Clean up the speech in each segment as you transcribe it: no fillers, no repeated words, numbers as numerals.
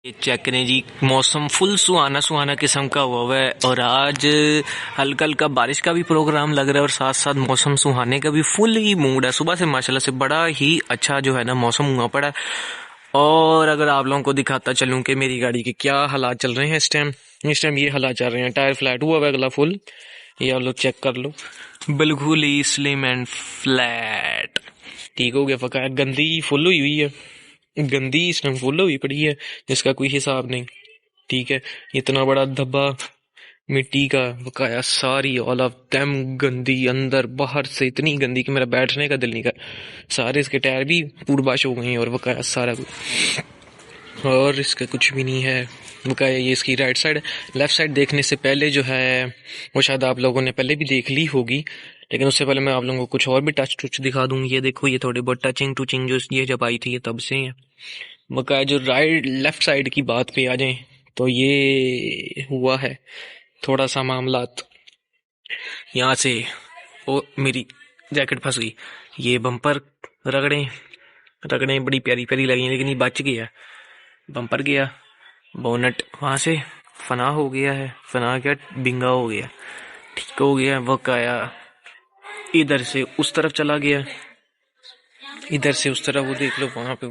ये चेक करें जी, मौसम फुल सुहाना सुहाना किस्म का हुआ है और आज हल्का हल्का बारिश का भी प्रोग्राम लग रहा है और साथ साथ मौसम सुहाने का भी फुल ही मूड है। सुबह से माशाल्लाह से बड़ा ही अच्छा जो है ना मौसम हुआ पड़ा है। और अगर आप लोगों को दिखाता चलूं कि मेरी गाड़ी के क्या हालात चल रहे हैं इस टाइम ये हालात चल रहे हैं। टायर फ्लैट हुआ है अगला फुल, ये आप लोग चेक कर लो, बिल्कुल ही स्लिम एंड फ्लैट। ठीक हो गया, फका गंदी फुल हुई है, गंदी इस टाइम फुल हुई पड़ी है जिसका कोई हिसाब नहीं। ठीक है, इतना बड़ा धब्बा मिट्टी का, बकाया सारी ऑल ऑफ देम गंदी, अंदर बाहर से इतनी गंदी कि मेरा बैठने का दिल नहीं कर। सारे इसके टायर भी पूर्वाश हो गए हैं और बकाया सारा कुछ, और इसका कुछ भी नहीं है। बकाया ये इसकी राइट साइड, लेफ्ट साइड देखने से पहले जो है वो शायद आप लोगों ने पहले भी देख ली होगी, लेकिन उससे पहले मैं आप लोगों को कुछ और भी टच दिखा दूं। ये देखो, ये थोड़ी बहुत टचिंग टूचिंग जो ये जब आई थी ये तब से है। बकाया जो राइट लेफ्ट साइड की बात पे आ जाए तो ये हुआ है थोड़ा सा मामलात। यहाँ से ओ मेरी जैकेट फंस गई, ये बम्पर रगड़े रगड़े बड़ी प्यारी प्यारी लगी, लेकिन ये बच गया। बम्पर गया, बोनट वहां से फना हो गया है, फना क्या बिंगा हो गया, ठीक हो गया। बकाया इधर से उस तरफ चला गया, इधर से उस तरफ वो देख लो, वहां पे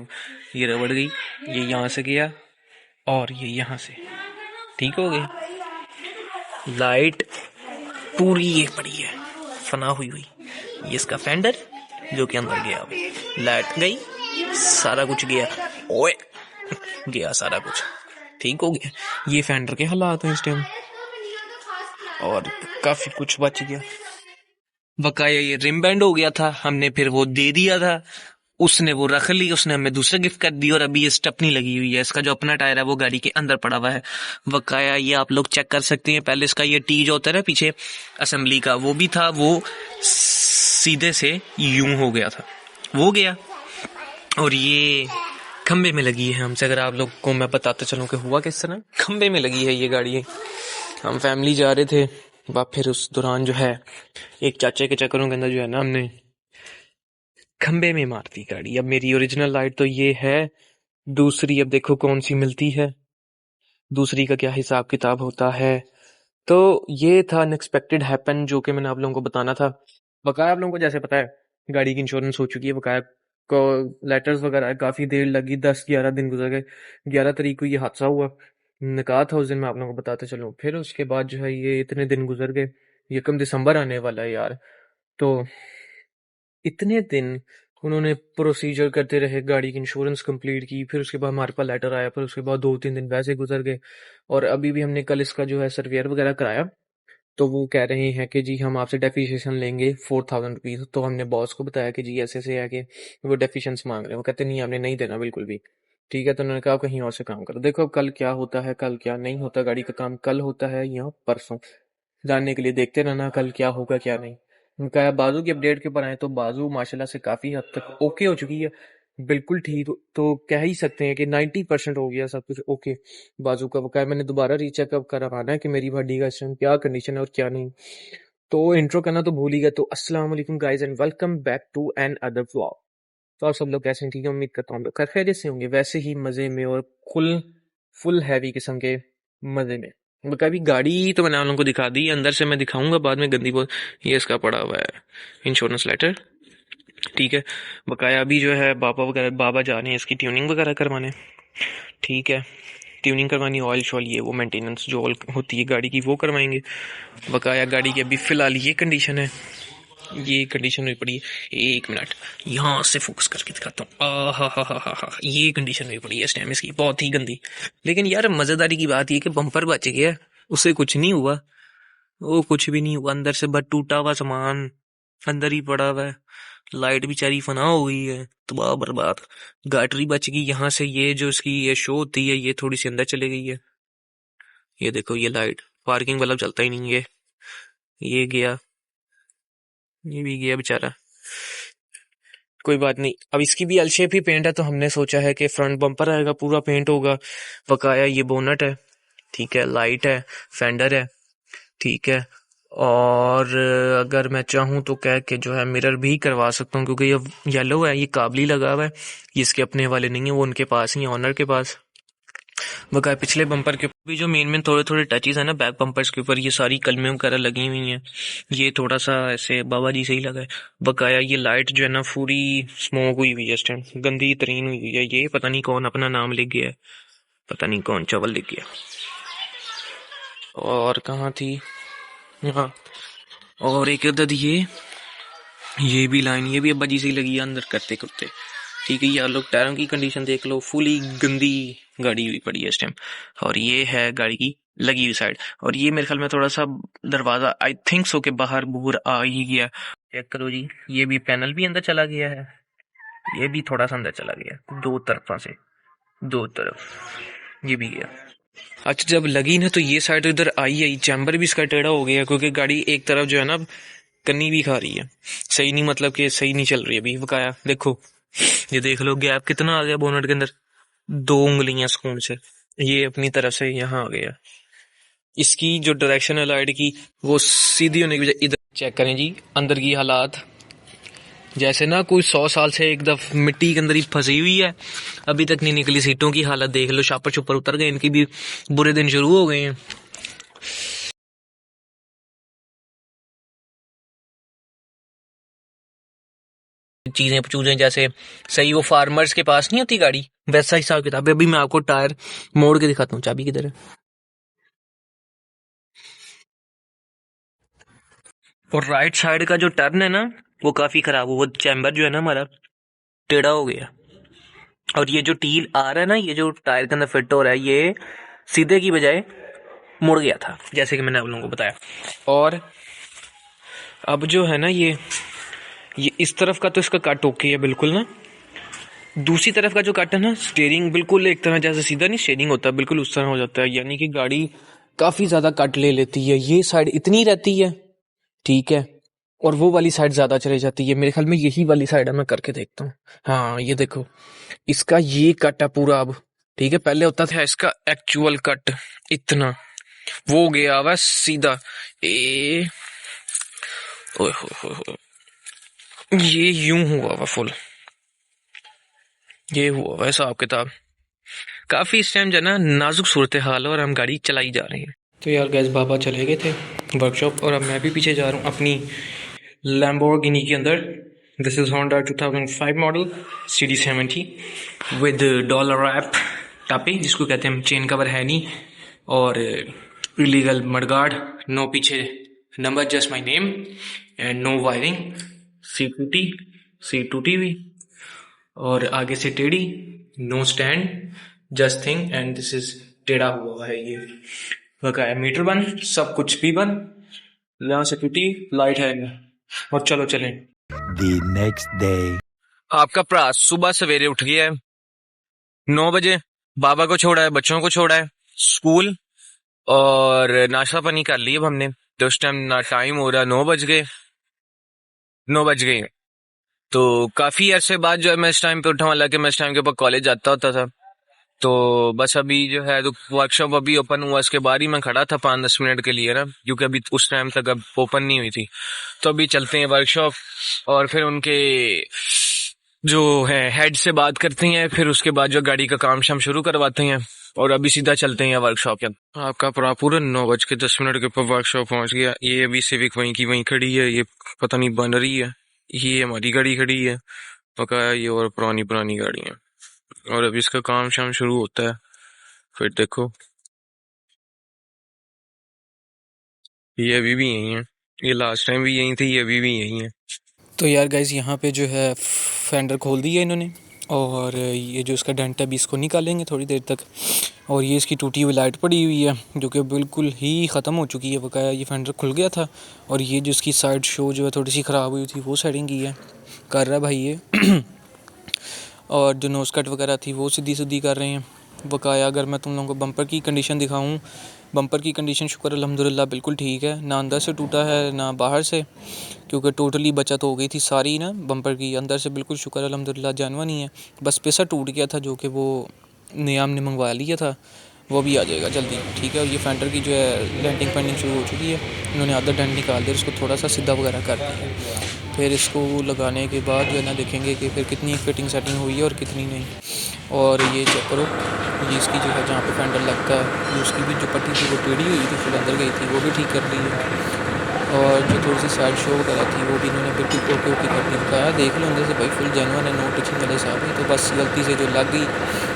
ये रबड़ गई, ये यहाँ से गया और ये यहाँ से ठीक हो गया। लाइट पूरी ये पड़ी है फना हुई हुई, ये इसका फेंडर जो कि अंदर गया, लाइट गई, सारा कुछ गया, ओए गया सारा कुछ, ठीक हो गया। ये फेंडर के हालात हैं इस टाइम, और काफी कुछ बच गया। बकाया ये रिम बैंड हो गया था, हमने फिर वो दे दिया था, उसने वो रख ली, उसने हमें दूसरा गिफ्ट कर दी, और अभी ये स्टेपनी लगी हुई है। इसका जो अपना टायर है वो गाड़ी के अंदर पड़ा हुआ है। बकाया ये आप लोग चेक कर सकते हैं, पहले इसका ये टी जो होता है ना पीछे असेंबली का, वो भी था, वो सीधे से यूं हो गया था, वो गया। और ये खंबे में लगी है हमसे, अगर आप लोग को मैं बताता चलूं कि हुआ किस तरह, खंबे में लगी है ये गाड़ी। हम फैमिली जा रहे थे, फिर उस दौरान जो है एक चाचे के चक्करों के अंदर जो है ना हमने खंबे में मार दी गाड़ी। अब मेरी ओरिजिनल लाइट तो ये है, दूसरी अब देखो कौन सी मिलती है, दूसरी का क्या हिसाब किताब होता है। तो ये था अनएक्सपेक्टेड हैपन जो कि मैंने आप लोगों को बताना था। बकाया आप लोगों को जैसे पता है गाड़ी की इंश्योरेंस हो चुकी है, बकाया को लेटर्स वगैरह काफी देर लगी, 10-11 दिन गुजर गए। 11 तारीख को ये हादसा हुआ, निकाह था उस दिन, मैं आप लोगों को बताते चलूं। फिर उसके बाद जो है ये इतने दिन गुजर गए, 1 दिसंबर आने वाला है यार। तो इतने दिन उन्होंने प्रोसीजर करते रहे, गाड़ी की इंश्योरेंस कंप्लीट की, फिर उसके बाद हमारे पास लेटर आया, फिर उसके बाद 2-3 दिन वैसे गुजर गए। और अभी भी हमने कल इसका जो है सर्वियर वगैरह कराया, तो वो कह रहे हैं कि जी हम आपसे डेफिशिएशन लेंगे 4000 रुपीज। तो हमने बॉस को बताया कि जी ऐसे ऐसे है कि वो डेफिशिएंस मांग रहे हैं। वो कहते नहीं, हमने नहीं देना बिल्कुल भी। ठीक है, तो उन्होंने कहा कहीं और से काम करो। देखो अब कल क्या होता है, कल क्या नहीं होता, गाड़ी का काम कल होता है या परसों, जानने के लिए देखते रहना कल क्या होगा क्या नहीं। उनका बाजू की अपडेट के ऊपर आए तो बाजू माशाल्लाह से काफी हद तक ओके हो चुकी है, बिल्कुल ठीक। तो कह ही सकते हैं कि 90% हो गया सब कुछ ओके बाजू का। बकाया मैंने दोबारा रीचेकअप करवाना है कि मेरी हड्डी का इस टाइम क्या कंडीशन है और क्या नहीं। तो इंट्रो करना तो भूल ही गया। तो अस्सलाम वालेकुम guys and welcome back to another vlog. तो आप सब लोग कैसे हैं? ठीक है, उम्मीद करता हूँ खैर खैरियत से होंगे, वैसे ही मजे में और फुल फुल हैवी किस्म के मजे में। कभी गाड़ी तो मैंने आप लोगों को दिखा दी, अंदर से मैं दिखाऊंगा बाद में, गंदी बहुत। ये इसका पड़ा हुआ है इंश्योरेंस लेटर, ठीक है। बकाया अभी जो है बाबा वगैरह, बाबा जा रहे हैं इसकी ट्यूनिंग वगैरह करवाने, ठीक है। ट्यूनिंग करवानी, ऑयल शॉल ये वो मेंटेनेंस जो होती है गाड़ी की वो करवाएंगे। बकाया गाड़ी की अभी फिलहाल ये कंडीशन है, ये कंडीशन में पड़ी है। 1 मिनट यहाँ से फोकस करके दिखाता हूँ। हा, ये कंडीशन में पड़ी है इस टाइम इसकी, बहुत ही गंदी। लेकिन यार मजेदारी की बात ये कि बम्पर बच गया, उससे कुछ नहीं हुआ, वो कुछ भी नहीं हुआ। अंदर से बस टूटा हुआ सामान अंदर ही पड़ा हुआ है, लाइट बेचारी फना हो गई है, तबाह बर्बाद। बैटरी बच गई, यहाँ से ये जो इसकी ये शो होती है ये थोड़ी सी अंदर चले गई है। ये देखो ये लाइट, पार्किंग वाला चलता ही नहीं है, ये गया, ये भी गया बेचारा। कोई बात नहीं, अब इसकी भी एल शेप ही पेंट है, तो हमने सोचा है कि फ्रंट बम्पर आएगा पूरा पेंट होगा। बकाया ये बोनट है, ठीक है, लाइट है, फेंडर है, ठीक है। और अगर मैं चाहूँ तो कह के जो है मिरर भी करवा सकता हूँ, क्योंकि ये येलो है, ये काबली लगा हुआ है, ये इसके अपने वाले नहीं है, वो उनके पास ही है, ऑनर के पास। बकाया पिछले बम्पर के ऊपर भी जो मेन थोड़े थोड़े टचेस है ना बैक बम्पर्स के ऊपर, ये सारी कलमें वगैरह लगी हुई हैं। ये थोड़ा सा ऐसे बाबा जी से ही लगा है। बकाया ये लाइट जो है ना पूरी स्मोक हुई हुई है, इस टाइम गंदी तरीन हुई हुई है। ये पता नहीं कौन अपना नाम लिख गया है, पता नहीं कौन चावल लिख गया। और कहाँ थी, हाँ, और एक उधर ये भी लाइन, ये भी अब्बा जी से ही लगी है अंदर करते करते। ठीक है, यार लोग टायरों की कंडीशन देख लो, फुली गंदी गाड़ी हुई पड़ी है इस टाइम। और ये है गाड़ी की लगी हुई साइड, और ये मेरे ख्याल में थोड़ा सा दरवाजा आई थिंक सो के बाहर बूर आ ही गया। चेक करो जी, ये भी पैनल भी अंदर चला गया है, ये भी थोड़ा सा अंदर चला गया, दो तरफा से, दो तरफ ये भी गया। अच्छा, जब लगी ना तो ये साइड इधर आई चैम्बर भी इसका टेढ़ा हो गया, क्योंकि गाड़ी एक तरफ जो है ना कन्नी भी खा रही है, सही नहीं, मतलब कि सही नहीं चल रही है अभी। बकाया देखो, ये देख लो गैप कितना आ गया बोनट के अंदर, 2 उंगलियां सुकून से, ये अपनी तरफ से यहाँ आ गया। इसकी जो डायरेक्शन है लाइट की वो सीधी होने की वजह, इधर चेक करें जी अंदर की हालात, जैसे ना कोई 100 साल से एक दफ मिट्टी के अंदर ही फंसी हुई है, अभी तक नहीं निकली। सीटों की हालत देख लो, शापर छुपर उतर गए, इनकी भी बुरे दिन शुरू हो गए हैं। चीजें जैसे सही वो फार्मर्स के पास नहीं होती गाड़ी, वैसा हिसाब किताब है। अभी मैं आपको टायर मोड़ के दिखाता हूँ, चाबी किधर है। और राइट साइड का जो टर्न है ना वो काफी खराब हुआ, वो चैम्बर जो है ना हमारा टेढ़ा हो गया। और ये जो टील आ रहा है ना, ये जो टायर के अंदर फिट हो रहा है, ये सीधे की बजाय मुड़ गया था, जैसे कि मैंने आप लोगों को बताया। और अब जो है ना ये इस तरफ का तो इसका कट ओके है बिल्कुल ना, दूसरी तरफ का जो कट है ना, स्टीयरिंग बिल्कुल एक तरह जैसे सीधा नहीं स्टीयरिंग होता, बिल्कुल उस तरह हो जाता है, यानी कि गाड़ी काफी ज्यादा कट ले लेती है। ये साइड इतनी रहती है, ठीक है, और वो वाली साइड ज्यादा चली जाती है। मेरे ख्याल में यही वाली साइड है, मैं करके देखता हूँ। हाँ, ये देखो, इसका ये कट है पूरा अब, ठीक है। पहले होता था इसका एक्चुअल कट इतना, वो गया हुआ सीधा, ए ओए हो, ये यूं हुआ हुआ फुल, ये हुआ हुआ हिसाब किताब। काफी इस टाइम जो है ना नाजुक सूरत हाल है, और हम गाड़ी चलाई जा रहे हैं। तो यार गैस, बाबा चले गए थे वर्कशॉप, और अब मैं भी पीछे जा रहा हूँ अपनी लैम्बोर्गिनी के अंदर। This is Honda 2005 model CD70 with dollar wrap टापी, जिसको कहते हैं, चेन कवर है नहीं, और इलीगल मडगार्ड, नो पीछे number, just my name and no wiring, C2T भी, और आगे से टेढ़ी, no stand, just thing, and this is टेढ़ा हुआ है ये। बकाया मीटर बंद, सब कुछ भी बंद, यहाँ से टूटी लाइट है, और चलो चलें। The next day. आपका भरा सुबह सवेरे उठ गया है 9 बजे, बाबा को छोड़ा है, बच्चों को छोड़ा है स्कूल, और नाश्ता पानी कर लिया हमने। तो उस टाइम ना टाइम हो रहा, 9 बज गए। तो काफी अरसे बाद जो है मैं इस टाइम पे उठा, हालांकि मैं इस टाइम के ऊपर कॉलेज जाता होता था। तो बस अभी जो है तो वर्कशॉप अभी ओपन हुआ, इसके बाद ही मैं खड़ा था 5-10 मिनट के लिए ना, क्योंकि अभी उस टाइम तक अब ओपन नहीं हुई थी। तो अभी चलते हैं वर्कशॉप, और फिर उनके जो है हेड से बात करते हैं, फिर उसके बाद जो गाड़ी का काम शाम शुरू करवाते हैं, और अभी सीधा चलते हैं वर्कशॉप के। आपका पूरा 9:10 के ऊपर वर्कशॉप पहुंच गया। ये अभी सिविक वहीं की वहीं खड़ी है, ये पता नहीं बन रही है, ये हमारी गाड़ी खड़ी है, पका ये और पुरानी गाड़ी है, और अभी इसका काम शाम शुरू होता है। फिर देखो, ये अभी भी यही है, ये लास्ट टाइम भी यही थी, ये अभी भी यही है। तो यार गाइस, यहाँ पे जो है फेंडर खोल दिया इन्होंने, और ये जो इसका डेंट है अभी इसको निकालेंगे थोड़ी देर तक। और ये इसकी टूटी हुई लाइट पड़ी हुई है, जो कि बिल्कुल ही ख़त्म हो चुकी है। बकाया ये फेंडर खुल गया था, और ये जो इसकी साइड शो जो है थोड़ी सी ख़राब हुई थी, वो सेटिंग की है, कर रहा है भाई ये। और जो नोज़ कट वगैरह थी वो सीधी कर रहे हैं। बकाया अगर मैं तुम लोगों को बम्पर की कंडीशन दिखाऊं, बम्पर की कंडीशन शुक्र अल्हम्दुलिल्लाह बिल्कुल ठीक है, ना अंदर से टूटा है ना बाहर से, क्योंकि टोटली बचत हो गई थी सारी ना बम्पर की। अंदर से बिल्कुल शुक्र अल्हम्दुलिल्लाह जानवा नहीं है, बस पैसा टूट गया था, जो कि वो नियाम ने मंगवा लिया था, वो भी आ जाएगा जल्दी, ठीक है। और ये फेंडर की जो है डेंटिंग पेंटिंग शुरू हो चुकी है, इन्होंने आधा डेंट निकाल दिया, इसको थोड़ा सा सीधा वगैरह कर दिया। फिर इसको लगाने के बाद जो है ना देखेंगे कि फिर कितनी फिटिंग सेटिंग हुई है और कितनी नहीं। और ये चेक करो, ये इसकी जो है जहाँ पे फेंडर लगता है ये उसकी भी जो पट्टी थी वो टेढ़ी हुई थी, फिर अंदर गई थी, वो भी ठीक कर ली है। और जो थोड़ी सी साइड शो वगैरह थी वो भी इन्होंने बिल्कुल ओके ओके कर दी। कहा देख लो अंदर से भाई फुल जेन्युइन है, नो टचिंग वाले साहब है। तो बस गलती से जो लग गई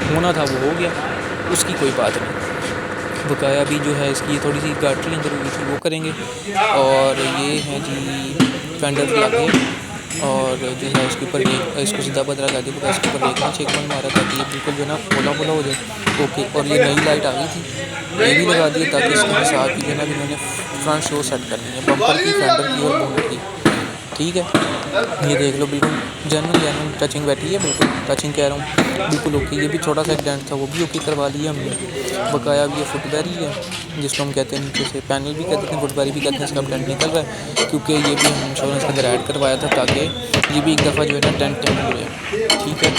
होना था वो हो गया, उसकी कोई बात नहीं। बकाया भी जो है इसकी थोड़ी सी गाटरी अंदर हुई थी वो करेंगे। और ये है जी फेंडर लगे, और जो है इसके ऊपर इसको सीधा बदला लगा दिया, इसके ऊपर देखना चेक बन मारा ताकि ये बिल्कुल जो ना पोला पोला हो जाए। ओके, और ये नई लाइट आ गई थी, ये भी लगा दी ताकि इसके साथ ही जो है ना इन्होंने फ्रंट शो सेट करनी है, बम्पर की, फेंडर की और बोनट की। ठीक है, ये देख लो बिल्कुल जेन्युइन टचिंग बैठी है, बिल्कुल टचिंग कह रहा हूँ, बिल्कुल ओके। ये भी छोटा सा एक्सीडेंट था वो भी ओके करवा लिया हमने। बकाया भी ये फुटबैरी है जिसको हम कहते हैं नीचे से पैनल भी कहते हैं, फुटबैरी भी कहते हैं, इसका डेंट निकल रहा है क्योंकि ये भी हम इंश्योरेंस के अंदर ऐड करवाया था ताकि ये भी एक दफ़ा जो है ना डेंट हो जाए। ठीक है,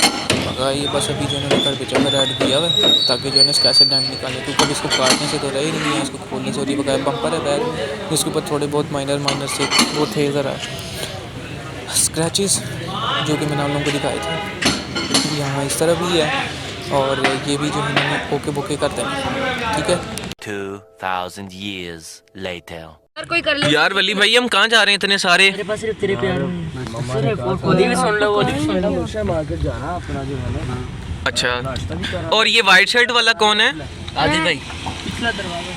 बकाया ये बस अभी जो है घर पे चक्कर ऐड किया हुआ है ताकि जो है ना इसका ऐसे डेंट निकालें, क्योंकि इसको काटने से तो रह ही नहीं है, इसको खोलने से। और ये बकाया बम्पर है बैग, इसके ऊपर थोड़े बहुत माइनर से वो थे ज़रा स्क्रैचेस जो कि मैंने आप लोगों को दिखाए थे। यहाँ इस तरह भी है, और ये भी जो है मैंने ओके बोके करते हैं। ठीक है, 2000 years later. यार वली भाई हम कहाँ जा रहे हैं इतने सारे? मेरे पास सिर्फ तेरे प्यार भी सुन लो, वो मार्केट जाना अपना जो है ना। अच्छा, और ये वाइट शर्ट वाला कौन है? आदिल भाई, पिछला दरवाजा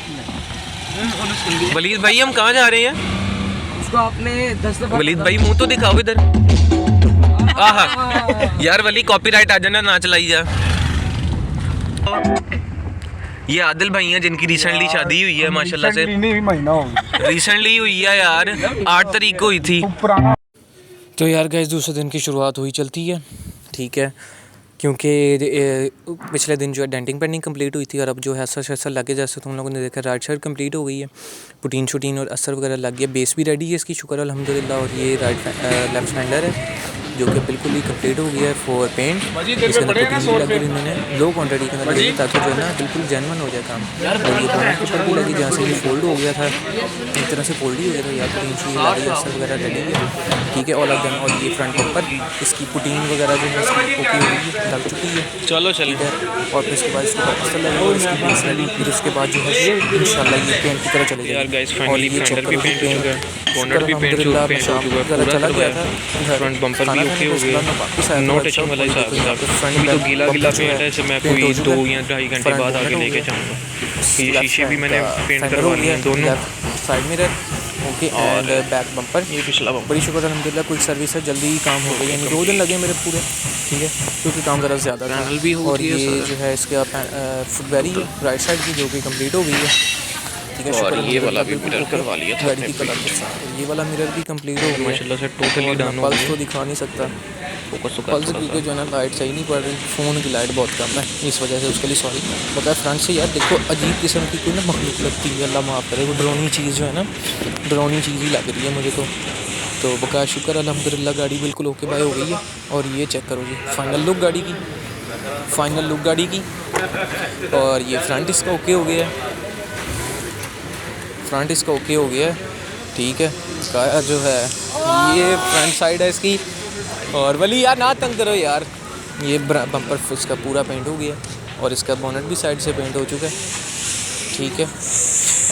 वलीद भाई हम कहाँ जा रहे हैं? उसको आपने 10 दफा वलीद भाई मुंह तो दिखाओ इधर। आहा यार वली कॉपीराइट आ जाना, ना चलाई जा। ये आदिल भाई हैं जिनकी रिसेंटली शादी हुई है माशाल्लाह से। रिसेंटली हुई है यार, 8 तारीख को हुई थी। तो यार गाइस दूसरे दिन की शुरुआत हुई चलती है। ठीक है, क्योंकि पिछले दिन जो है डेंटिंग पेंटिंग कंप्लीट हुई थी और अब जो है असर लगे, जैसे तुम लोगों ने देखा राइट साइड कंप्लीट हो गई है, पुटीन शूटीन और असर वगैरह लग गया, बेस भी रेडी है इसकी, शुक्र अल्हम्दुलिल्लाह। और ये लेफ्ट हैंडर है जो कि बिल्कुल ही कंप्लीट हो गया है फॉर पेंट। इसके अंदर पुटीन भी लगी, इन्होंने लो क्वान्टिटी के अंदर लगी ताकि जो है ना बिल्कुल जेन्युइन हो जाए काम। और ये बोनट के ऊपर भी लगी जहाँ से ये फोल्ड हो गया था, एक तरह से फोल्ड ही हो गया था यार, पुटीन शूटीन लगी, असर वगैरह रेडी है। ठीक है, ऑल ऑफ देम। और ये फ्रंट बम्पर इसकी पुटीन वगैरह जो है इसकी ओके हुई है, लग चुकी है। चलो चल। और फिर इसके बाद इसको वापस लगेगा और इसकी बेस रेडी, फिर उसके बाद जो है इंशाल्लाह ये पेंट की तरह चलेगा। यार गाइस फाइनली फेंडर भी पेंट हो चुका है, बोनट भी पेंट हो चुका है, पूरा चला गया था, फ्रंट बम्पर भी ओके हो गया, नो टचिंग वाला हिसाब है। अभी तो गीला गीला पेंट है, इसे मैं कोई 2 या 2.5 घंटे बाद आगे लेके जाऊँगा। ये शीशे भी मैंने पेंट करवा लिए हैं दोनों, साइड मिरर ओके, और बैक बम्पर, ये पिछला बम्पर। बड़ी शुक्र अल्हम्दुलिल्लाह क्विक सर्विस है, जल्दी ही काम हो गया, यानी 2 दिन लगे मेरे पूरे। ठीक है, क्योंकि काम ज़रा ज़्यादा था। भी हो और गई है ये जो है इसका फुटबैरी है राइट साइड की जो कि कंप्लीट हो गई है। ठीक है, और ये वाला भी मिरर करवा लिया था गाड़ी की कलर के साथ, ये वाला मिरर भी कंप्लीट हो गया माशाल्लाह से, टोटली डन हो पल्स गया। तो दिखा नहीं सकता, फोकस पल्स क्योंकि जो है ना लाइट सही नहीं पड़ रही, फ़ोन की लाइट बहुत कम है, इस वजह से उसके लिए सॉरी। बता फ्रंट से यार देखो अजीब किस्म की कोई ना मखलूक लगती है, अल्लाह माफ़ करे, वो डरावनी चीज़ जो है ना, डरावनी चीज़ ही लग रही है मुझे तो बका शुक्र अल्हम्दुलिल्लाह गाड़ी बिल्कुल ओके बाय हो गई है। और ये चेक करो जी फाइनल लुक गाड़ी की, फाइनल लुक गाड़ी की। और ये फ्रंट इसका ओके हो गया है, फ्रंट इसका ओके हो गया है। ठीक है, का जो है ये फ्रंट साइड है इसकी। और वली यार ना तंग करो यार, ये बम्पर इसका पूरा पेंट हो गया और इसका बोनट भी साइड से पेंट हो चुका है। ठीक है,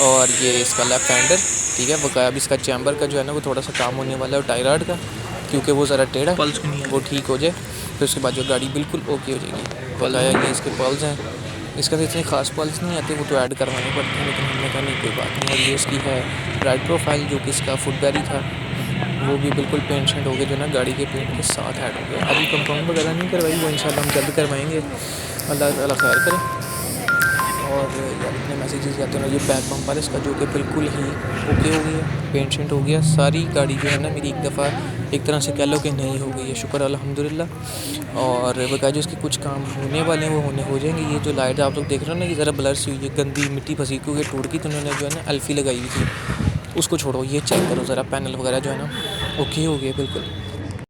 और ये इसका लेफ्ट हैंडर। ठीक है, बकाया भी इसका चैम्बर का जो है ना वो थोड़ा सा काम होने वाला है, टायराड का, क्योंकि वो ज़रा टेढ़ा पल्स नहीं है, वो ठीक हो जाए फिर उसके बाद जो गाड़ी बिल्कुल ओके हो जाएगी। बकाया ये इसके पल्स हैं, इसका तो इतने खास पल्स नहीं आते, वो तो ऐड करवाने पड़ते हैं, लेकिन हमने कहा नहीं कोई बात नहीं। और ये इसकी है राइट प्रोफाइल जो कि इसका फुटबैरी था, वो भी बिल्कुल पेंट शेंट हो गया, जो ना गाड़ी के पेंट के साथ ऐड हो गया। अभी कंपाउंड वगैरह नहीं करवाई, वो इंशाल्लाह हम जल्द करवाएंगे, अल्लाह ताला खैर करे। और यार इतने मैसेजेस आते हैं। ये बैक बम्पर इसका जो कि बिल्कुल ही ओके हो गया, पेंट शेंट हो गया, सारी गाड़ी जो है ना मेरी एक दफ़ा एक तरह से कह लो कि नहीं हो गई है, शुक्र अल्हम्दुलिल्लाह। और बकाया जो इसके कुछ काम होने वाले हैं वो हो जाएंगे। ये जो लाइट आप लोग देख रहे हो ना, ये ज़रा ब्लर सी हुई है, गंदी मिट्टी फंसी क्योंकि टूट की, तो उन्होंने जो है ना एल्फी लगाई हुई थी, उसको छोड़ो, ये चेक करो ज़रा पैनल वगैरह जो है ना ओके हो गया बिल्कुल।